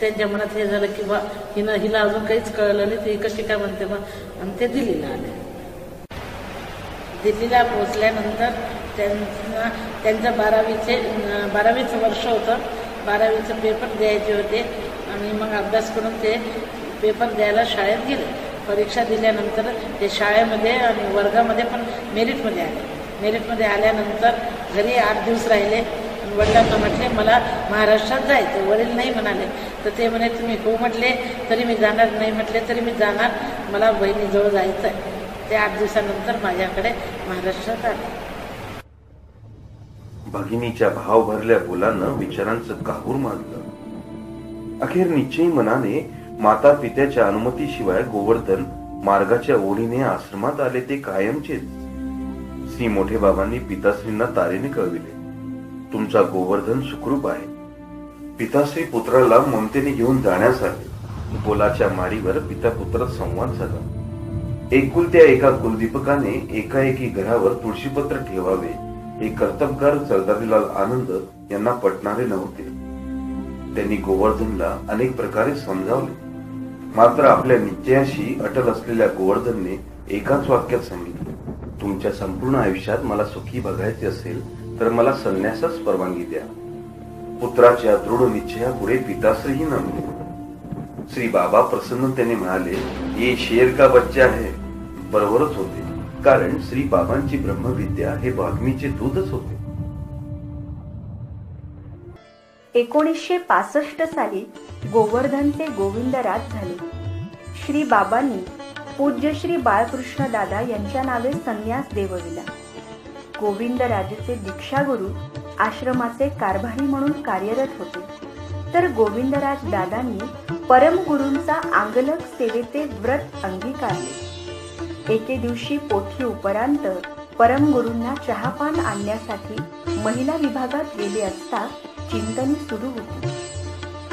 त्यांच्या मनात हे झालं की बा हिला अजून काहीच कळलं नाही, ती कशी काय म्हणते बा. आणि ते दिल्लीला आले. दिल्लीला पोचल्यानंतर त्यांचं 12वीचं वर्ष होतं. 12वीचं पेपर द्यायचे होते आणि मग अभ्यास करून ते पेपर द्यायला शाळेत गेले. परीक्षा दिल्यानंतर ते शाळेमध्ये आणि वर्गामध्ये पण मेरिटमध्ये आले. मेरिटमध्ये आल्यानंतर घरी 8 दिवस राहिले. वडिलांना म्हटले मला महाराष्ट्रात जायचं. वडील नाही म्हणाले. तर ते म्हणे तुम्ही हो म्हटले तरी मी जाणार, नाही म्हटले तरी मी जाणार, मला बहिणीजवळ जायचं आहे. ते 8 दिवसानंतर माझ्याकडे महाराष्ट्रात आले. भगिनीच्या भाव भरल्या बोलानं विचारांचं काहूर माजलं. अखेर निश्चयी मनाने माता पित्याच्या अनुमतीशिवाय गोवर्धन मार्गाच्या ओढीने आश्रमात आले ते कायमचेच. श्री मोठे बाबांनी पिताश्रींना तारेने कळविले, तुमचा गोवर्धन सुखरूप आहे. पिताश्री पुत्राला ममतेने घेऊन जाण्यास आले. बोलाच्या माडीवर पिता पुत्र संवाद झाला. एकुलत्या एका कुलदीपकाने एकाएकी घरावर तुळशीपत्र ठेवावे हे कर्तबगार सरदारीलाल आनंद यांना पटणारे नव्हते. त्यांनी गोवर्धनला अनेक प्रकारे समजावले. मात्र आपल्या निश्चयाशी अटल असलेल्या गोवर्धनने एकाच वाक्यात सांगितले, तुमच्या संपूर्ण आयुष्यात मला सुखी बघायचे असेल तर मला संन्यासास परवानगी द्या. पुत्राच्या दृढ निश्चयापुढे पिताश्रीही नमले. श्री बाबा प्रसन्नतेने म्हणाले, ये शेर का बच्चा है. बरोबरच होते, कारण श्री बाबांची ब्रह्मविद्या हे वाग्मीचे दूधच होते. 1965 साली गोवर्धनचे गोविंदराज झाले. श्री बाबांनी पूज्य श्री बाळकृष्ण दादा यांच्या नावे संन्यास देवविला. गोविंदराजेचे दीक्षागुरु आश्रमाचे कारभारी म्हणून कार्यरत होते. तर गोविंदराज दादांनी परमगुरूंचा आंगलक सेवेचे व्रत अंगीकारले. एके दिवशी पोथी उपरांत परमगुरूंना चहापान आणण्यासाठी महिला विभागात गेले असता चिंतनी सुरू होती.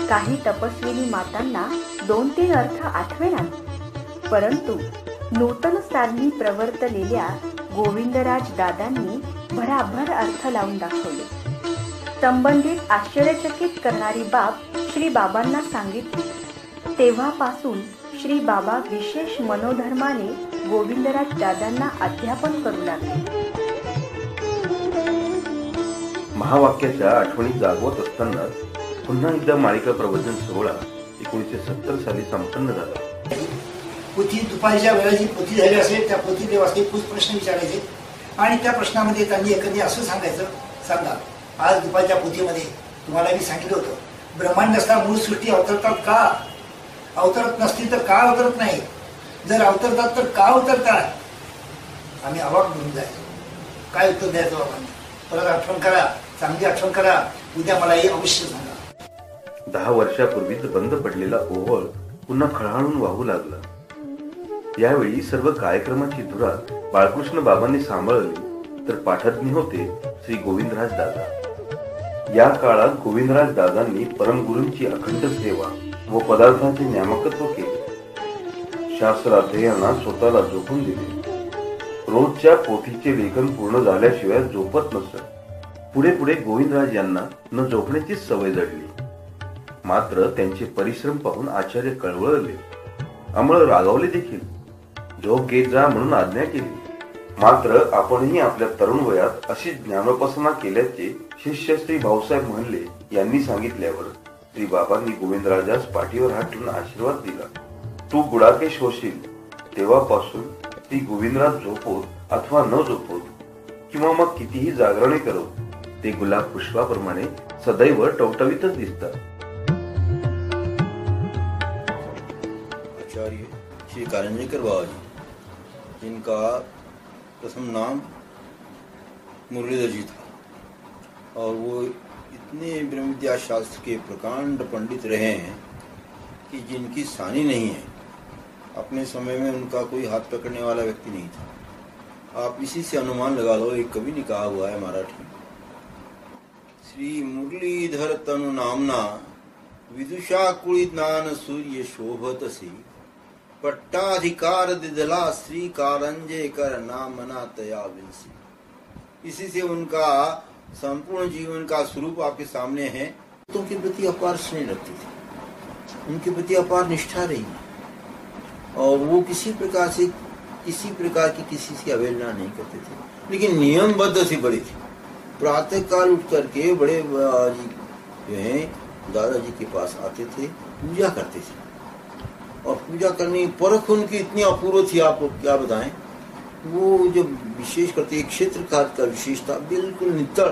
काही तपस्विनी मातांना 2-3 अर्थ आठवेनात, परंतु नूतन साधनी प्रवर्तलेल्या गोविंदराज दादांनी भराभर अर्थ लावून दाखवले. संबंधित आश्चर्यचकित करणारी बाब श्री बाबांना सांगितली. तेव्हापासून श्री बाबा विशेष मनोधर्माने गोविंदराज दादांना अध्यापन करू लागले. महावाक्याच्या आठवणी जागवत असताना पुन्हा एकदा मालिका प्रवचन सोहळा 1970 साली संपन्न झाला. पोथी दुपारच्या वेळेला जी पोथी झाली असेल त्या पोथी देवाचे खूप प्रश्न विचारायचे आणि त्या प्रश्नामध्ये त्यांनी एकंदरीत असं सांगायचं, सांगा आज दुपारच्या पोथीमध्ये तुम्हाला मी सांगितलं होतं, ब्रह्मांड नसता मूळ सृष्टी अवतरतात का, अवतरत नसती तर का अवतरत नाही, जर अवतरतात तर का अवतरतात. आम्ही अवाक म्हणून जायचो. काय उत्तर द्यायचं बाबांनी, परत आठवण करा, चांगली आठवण करा, उद्या मला हे अवश्य सांगा. 10 वर्षापूर्वीच बंद पडलेला ओव्हळ पुन्हा खळाळून वाहू लागला. यावेळी सर्व कार्यक्रमाची धुरा बाळकृष्ण बाबांनी सांभाळली, तर पाठज्ञ होते श्री गोविंदराज दादा. या काळात गोविंदराज दादांनी परमगुरूंची अखंड सेवा व पदार्थाचे नियामकत्व केले. शास्त्राध्ययनात स्वतःला झोकून दिले. रोजच्या पोथीचे लेखन पूर्ण झाल्याशिवाय झोपत नसत. पुढे पुढे गोविंदराज यांना न झोपण्याचीच सवय जडली. मात्र त्यांचे परिश्रम पाहून आचार्य कळवळले, अंमळ रागावले देखील. झोप घेत जा म्हणून आज्ञा केली. मात्र आपणही आपल्या तरुण वयात अशी ज्ञानोपासना केल्याचे शिष्य श्री भाऊसाहेब म्हणले यांनी सांगितल्यावर श्री बाबांनी गोविंदराजास पाठीवर हात ठेवून आशीर्वाद दिला. तू गुडाकेश होशील. तेव्हापासून श्री गोविंदराज झोपोत अथवा न झोपोत किंवा मग कितीही जागरणे करो, ते गुलाब पुष्पाप्रमाणे सदैव टवटवीतच दिसतात. आचार्य श्री कारंजेकर बाबा जी, जिनका प्रथम नाम मुरलीधर जी था और वो इतने ब्रह्म विद्या शास्त्र के प्रकांड पंडित रहे हैं कि जिनकी सानी नहीं है. अपने समय में उनका कोई हाथ पकड़ने वाला व्यक्ति नहीं था. आप इसी से अनुमान लगा लो. एक कवि ने कहा हुआ है मराठी, श्री मुरलीधर तनु नामना विदुषा कुळी ज्ञान सूर्य शोभतसी पट्टाधिकार दिदला श्री कारंजेकर नामना तया विंसी. इसी से उनका संपूर्ण जीवन का स्वरूप आपके सामने है. तो उनके प्रति अपार स्नेह रखती थी, उनके प्रति अपार निष्ठा रही और वो किसी प्रकार की किसी से अवहेलना नहीं करते थे, लेकिन नियमबद्ध से बड़ी थी. प्रातः काल उठ करके बड़े जी जो है दादाजी के पास आते थे, पूजा करते थे और पूजा करने की परख उनकी इतनी अपूर्व थी, आपको क्या बताएं. वो जब विशेष करते क्षेत्र का विशेषता बिल्कुल नित्तर,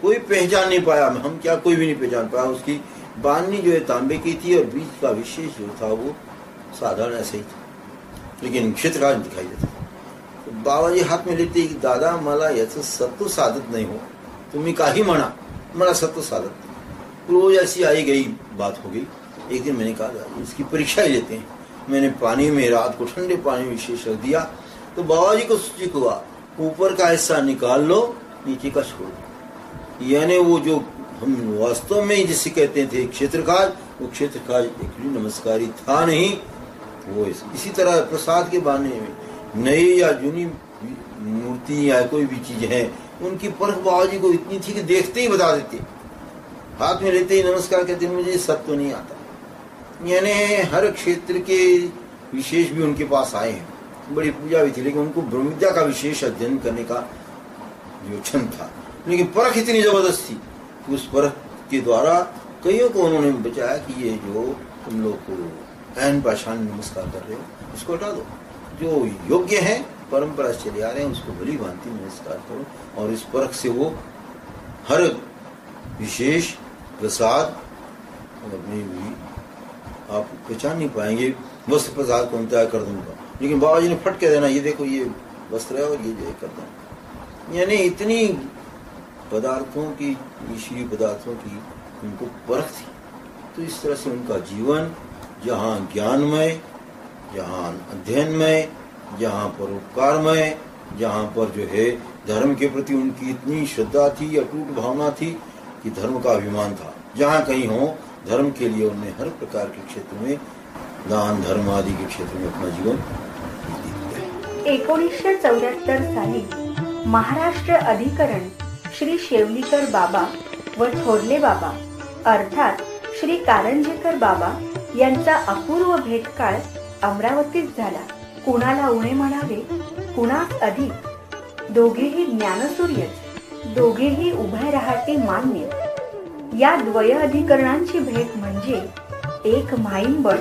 कोई पहचान नहीं पाया. हम क्या कोई भी नहीं पहचान पाया. उसकी बानी जो है तांबे की थी और बीच का विशेष जो था वो साधारण ऐसे ही था, लेकिन क्षेत्र का दिखाई देता. तो बाबाजी हाथ में लेते की दादा मला याचं सत्व साधत नहीं हो, तुम्ही काही म्हणा, मला सत्व साधत नहीं. रोज ऐसी आई गई बात हो गई. एक दिन मैंने कहा इसकी परीक्षा ही लेते हैं. मैंने पानी में रात को ठंडे पानी में विशेष रख दिया तो बाबाजी को सूचित हुआ, ऊपर का हिस्सा निकाल लो, नीचे का छोड़ दो. यानी वो जो हम वास्तव में जिसे कहते थे क्षेत्रकाज, वो क्षेत्रकाज एक्चुअली नमस्कारी था नहीं. वो इसी तरह प्रसाद के बाने में नई या जूनी मूर्ति या कोई भी चीज है, उनकी परख बाबाजी को इतनी थी कि देखते ही बता देते. हाथ में लेते ही नमस्कार कहते, मुझे सत्व नहीं आता. यानी हर क्षेत्र के विशेष भी उनके पास आए हैं. बड़ी पूजा भी थी, लेकिन उनको ब्रह्म विद्या का विशेष अध्ययन करने का जो क्षण था. लेकिन परख इतनी जबरदस्त थी, उस परख के द्वारा कईयों को उन्होंने बचाया कि ये जो तुम लोग को ऐन पाषाण नमस्कार कर रहे हो, इसको हटा दो. जो योग्य है परंपरा से चले आ रहे हैं उसको भली भांति नमस्कार करो. और इस परख से वो हर विशेष प्रसाद अपने भी आप पहचान नहीं पाएंगे. वस्त्र प्रसाद कौन तैयार कर दूंगा, लेकिन बाबा जी ने फट कह देना, ये देखो ये वस्त्र है और ये जो कर दो. यानी इतनी पदार्थों की, ईश्वरीय पदार्थों की उनको परख थी. तो इस तरह से उनका जीवन जहाँ ज्ञानमय, जहाँ अध्ययनमय, जहाँ परोपकारमय, जहाँ पर जो है धर्म के प्रति उनकी इतनी श्रद्धा थी, अटूट भावना थी कि धर्म का अभिमान था. जहाँ कहीं हो धर्म के लिए उन्होंने हर प्रकार के क्षेत्र में, दान धर्म आदि के क्षेत्र में अपना जीवन. 1974 साली महाराष्ट्र अधिकरण श्री शेवलीकर बाबा व थोरले बाबा अर्थात श्री कारंजेकर बाबा यांचा अपूर्व भेटकाळ अमरावतीत झाला. कुणाला उणे म्हणावे, कुणास अधिक, दोघेही ज्ञानसूर्यच, दोघेही उभय राहते मान्य. या द्वय अधिकरणांची भेट म्हणजे एक माईंभट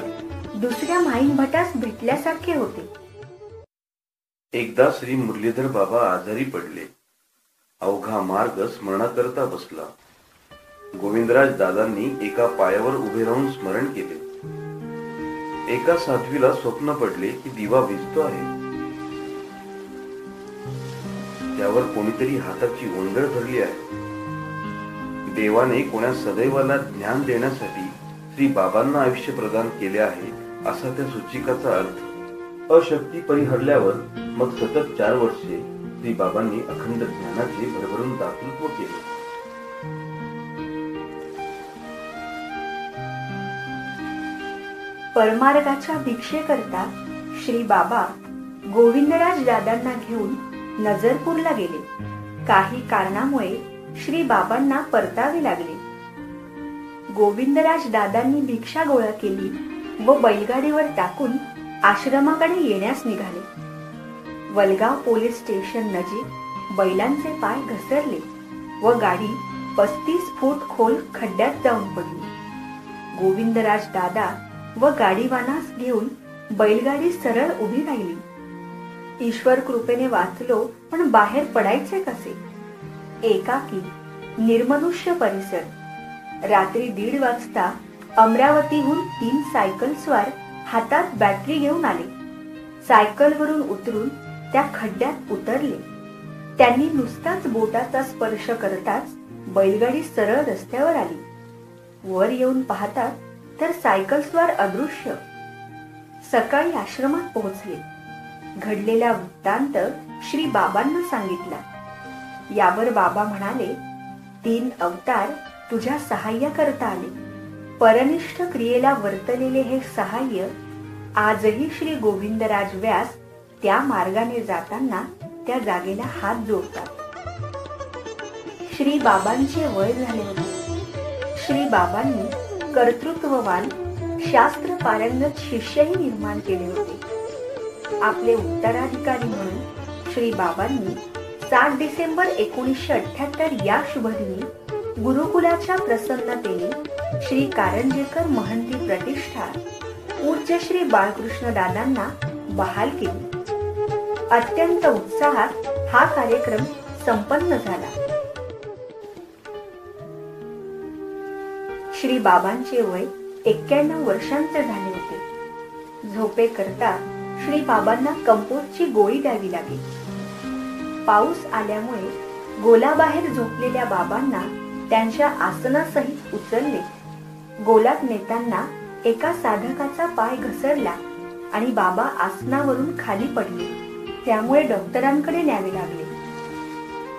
दुसऱ्या माईंभटास भेटल्यासारखे होते. एकदा श्री मुरलीधर बाबा आजारी पडले. अवघा मार्ग स्मरणाकरता बसला. गोविंदराज दादांनी एका पायावर उभे राहून स्मरण केले. एका साध्वीला स्वप्न पडले की दिवा विझतो आहे. त्यावर कोणीतरी हाताची ओंजळ धरली आहे. देवाने कोणा सदैवाला ज्ञान देण्यासाठी श्री बाबांना आयुष्य प्रदान केले आहे असा त्या सूचिकाचा अर्थ. अशक्ती परिहरल्यावर मग सतत 4 वर्षे श्री बाबांनी अखंड ज्ञानाचे भरभरून दातृत्व केले. परमार्गाच्या भिक्षेकरता श्री बाबा गोविंदराज दादांना घेऊन नजरपूरला गेले. काही कारणामुळे श्री बाबांना परतावे लागले. गोविंदराज दादांनी भिक्षा गोळा केली व बैलगाडीवर टाकून आश्रमाकडे येण्यास निघाले. वलगाव पोलीस स्टेशन नजीक बैलांचे पाय घसरले व गाडी 35 फूट खोल खड्ड्यात जाऊन पडली. गोविंदराज दादा व गाडीवानास घेऊन बैलगाडी सरळ उभी राहिली. ईश्वर कृपेने वाचलो, पण बाहेर पडायचे कसे? एकाकी निर्मनुष्य परिसर. रात्री 1:30 वाजता अमरावतीहून 3 सायकलस्वार हातात बॅटरी घेऊन आले. सायकलवरून उतरून त्या खड्ड्यात उतरले. त्यांनी नुसताच बोटाचा स्पर्श करताच बैलगाडी सरळ रस्त्यावर आली. वर येऊन पाहतात तर सायकलस्वार अदृश्य. सकाळी आश्रमात पोहोचले. घडलेला वृत्तांत श्री बाबांना सांगितला. यावर बाबा म्हणाले, 3 अवतार तुझ्या सहाय्य करता आले. परनिष्ठ क्रियेला वर्तलेले हे सहाय्य आजही श्री गोविंदराज व्यास त्या मार्गाने जाताना त्या जागेला हात जोडतात. श्री बाबांचे वय झाले होते. श्री बाबांनी कर्तृत्ववान शास्त्र पारंगत शिष्यही निर्माण केले होते. आपले उत्तराधिकारी म्हणून श्री बाबांनी 7 डिसेंबर 1978 या शुभदिनी गुरुकुलाच्या प्रसन्नतेने श्री कारंजेकर महंती प्रतिष्ठा पूज्य श्री बाळकृष्ण दादांना बहाल केली. अत्यंत उत्साहात हा कार्यक्रम संपन्न झाला. श्री बाबांचे वय 91 वर्षांचे झाले होते. झोपेकरता श्री बाबांना कंपोस्टची गोळी द्यावी लागली. पाऊस आल्यामुळे गोलाबाहेर झोपलेल्या बाबांना त्यांच्या आसनासहित उचलले. गोलात नेताना एका साधकाचा पाय घसरला आणि बाबा आसनावरून खाली पडले. त्यामुळे डॉक्टरांकडे न्यावे लागले.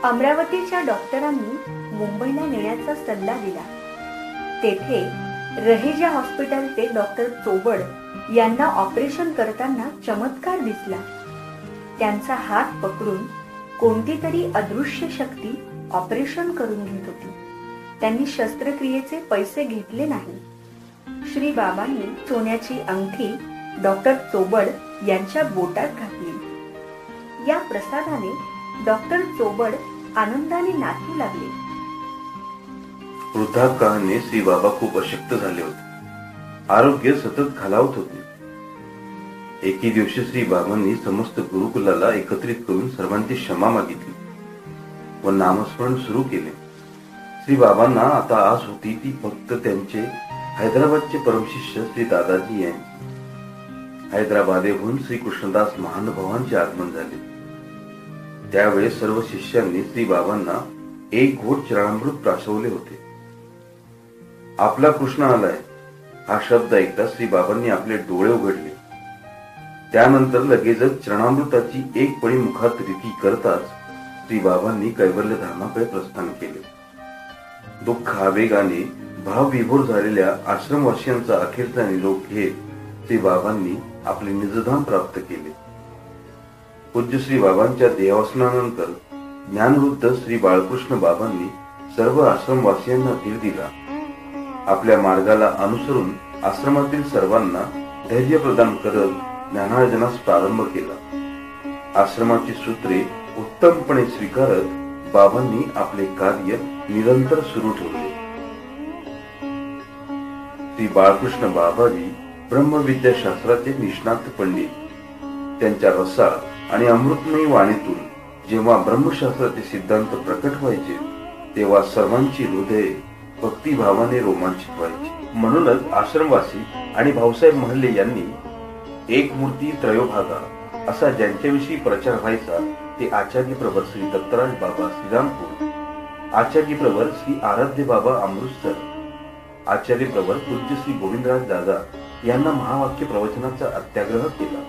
अमरावतीच्या डॉक्टरांनी मुंबईला नेण्याचा सल्ला दिला. तेथे रहेजा हॉस्पिटलचे डॉक्टर चोबड यांना ऑपरेशन करताना चमत्कार दिसला. त्यांचा हात पकडून कोणती तरी अदृश्य शक्ती ऑपरेशन करून घेत होती. त्यांनी शस्त्रक्रियेचे पैसे घेतले नाही. श्री बाबांनी सोन्याची अंगठी डॉक्टर चोबड यांच्या बोटात घातली. या प्रसादाने डॉक्टर चोबड आनंदाने नाचू लागले. वृद्धापकाळाने श्री बाबा खूप अशक्त झाले होते. आरोग्य सतत खालावत होते. एके दिवशी श्री बाबांनी समस्त गुरुकुलाला एकत्रित करून सर्वांची क्षमा मागितली व नामस्मरण सुरू केले. श्री बाबांना आता आस होती ती फक्त त्यांचे हैदराबादचे परमशिष्य श्री दादाजी यांची. हैदराबादेहून श्री कृष्णदास महानुभावांचे आगमन झाले. त्यावेळेस सर्व शिष्यांनी श्री बाबांना एक घोट चरणामृत प्राशवले होते. आपला कृष्ण आलाय हा शब्द ऐकता श्री बाबांनी आपले डोळे उघडले. त्यानंतर लगेचच चरणामृताची एक पळी मुखात रिती करताच श्री बाबांनी कैवल्य धामाकडे प्रस्थान केले. दुःख आवेगाने भावविभोर झालेल्या आश्रमवासियांचा अखेरचा निरोप घेत श्री बाबांनी आपले निजधाम प्राप्त केले. पूज्य श्री बाबांच्या देहावसानानंतर ज्ञानवृद्ध श्री बाळकृष्ण बाबांनी सर्व आश्रमवासियांना धीर दिला. आपल्या मार्गाला अनुसरून आश्रमातील सर्वांना धैर्य प्रदान करत ज्ञानार्जनास प्रारंभ केला. आश्रमाची सूत्रे उत्तमपणे स्वीकारत बाबांनी आपले कार्य निरंतर सुरू ठेवले. श्री बाळकृष्ण बाबाजी ब्रह्मविद्याशास्त्राचे निष्णात पंडित. त्यांच्या रसाळ आणि अमृतमयी वाणीतून जेव्हा ब्रह्मशास्त्राचे सिद्धांत प्रकट व्हायचे तेव्हा सर्वांची हृदये भक्तिभावाने रोमांचित व्हायची. म्हणूनच आश्रमवासी आणि भाऊसाहेब महल्ले यांनी एक मूर्ती त्रयोभागा असा ज्यांच्याविषयी प्रचार व्हायचा ते आचार्य प्रवर श्री दत्तराज बाबा श्रीरामपूर, आचार्य प्रवर श्री आराध्य बाबा अमृतसर, आचार्य प्रवर पूज्य श्री गोविंदराज दादा यांना महावाक्य प्रवचनाचा अत्याग्रह केला.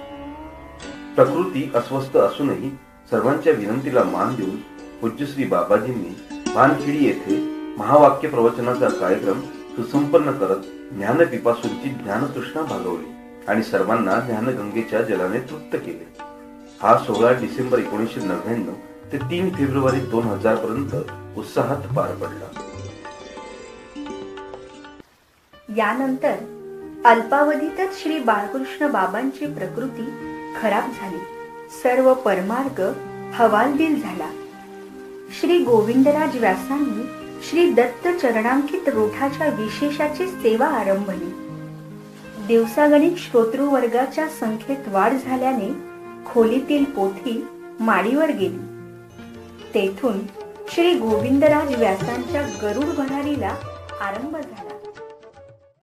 प्रकृती अस्वस्थ असूनही सर्वांच्या विनंतीला मान देऊन पूज्य श्री बाबाजींनी वानखिडी येथे महावाक्य प्रवचनाचा कार्यक्रम सुसंपन्न करत ज्ञानपिपासूंची ज्ञानतृष्णा भागवली आणि सर्वांना ज्ञानगंगेच्या जलाने तृप्त केले. हा 16 डिसेंबर 1999 ते 3 फेब्रुवारी 2000 पर्यंत उत्साहात पार पडला. यानंतर अल्पावधीतच श्री बाळकृष्ण बाबांची प्रकृती खराब झाली. सर्व परमार्ग हवालदिल झाला. श्री गोविंदराज व्यासांनी श्री दत्त चरणांकित रोठाच्या विशेषाची सेवा आरंभली. दिवसागणिक श्रोतृवर्गाच्या संख्येत वाढ झाल्याने खोलीतील पोथी माडीवर गेली. तेथून श्री गोविंदराज व्यासांच्या गरुड भरारीला आरंभ झाला.